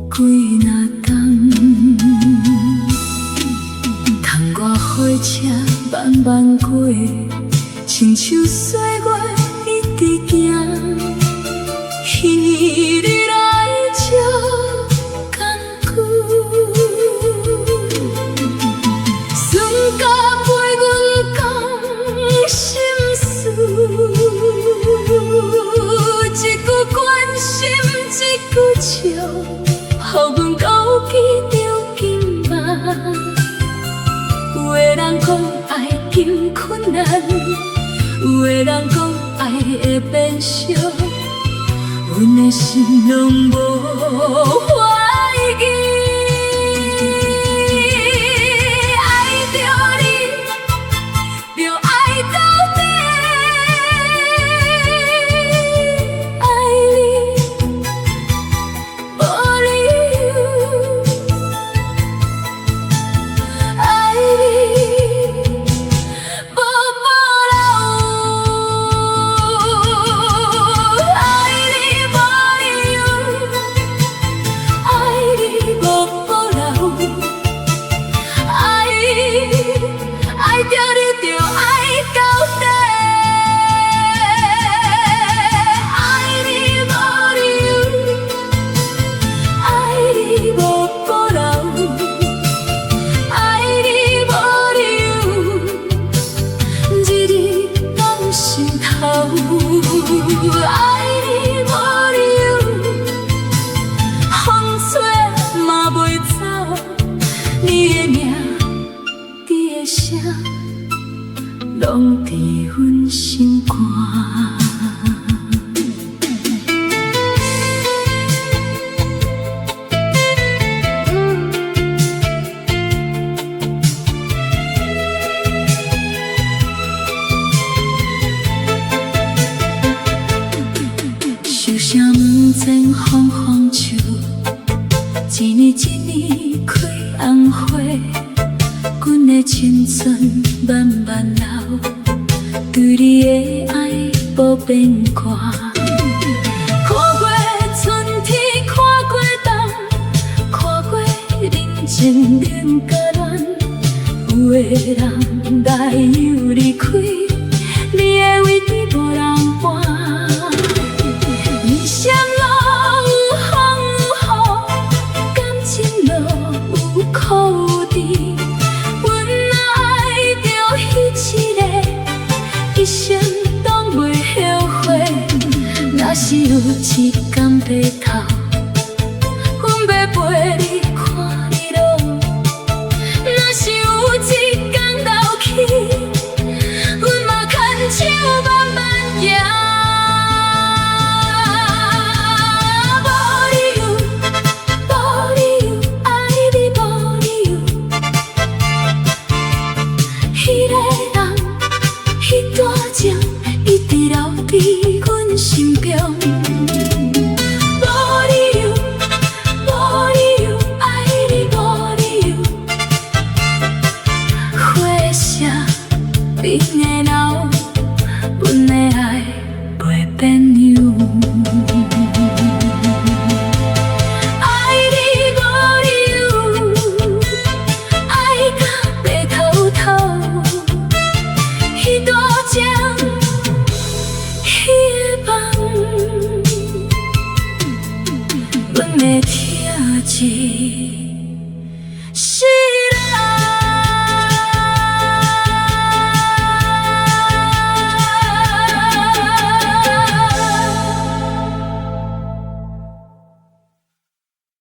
几若冬，窗外火车慢慢过，亲像岁月一直行。彼年你来这艰苦，算甲陪阮讲心事，一句关心，一句笑，予阮勾起着今晚。有的人讲爱真困难，有的人讲爱会变俗。阮的心拢无怀疑，爱着你，就爱到底，爱你无理由，爱你无保留。爱着你就爱到底，爱你无理由，爱你无保留，爱你无理由，日日放心头，爱你无理由，风吹嘛袂走，你的名，你的声。拢在阮心肝。想啥毋知风风树，一年一年开红花。阮的青春慢慢流，对你的爱无变卦。看过春天，看过冬，看过人情冷甲暖。有的人来又离开，你的位置无人搬。人生路有风有雨，感情路有苦甜。一生拢袂后悔，若是有一天白头，阮要陪你看日落。若是有一天老去，阮嘛牵手慢慢行。无理由，无理由，爱你无理由，迄个人。迄段情一直留伫阮心中，无理由，无理由，爱你无理由，花谢冰的。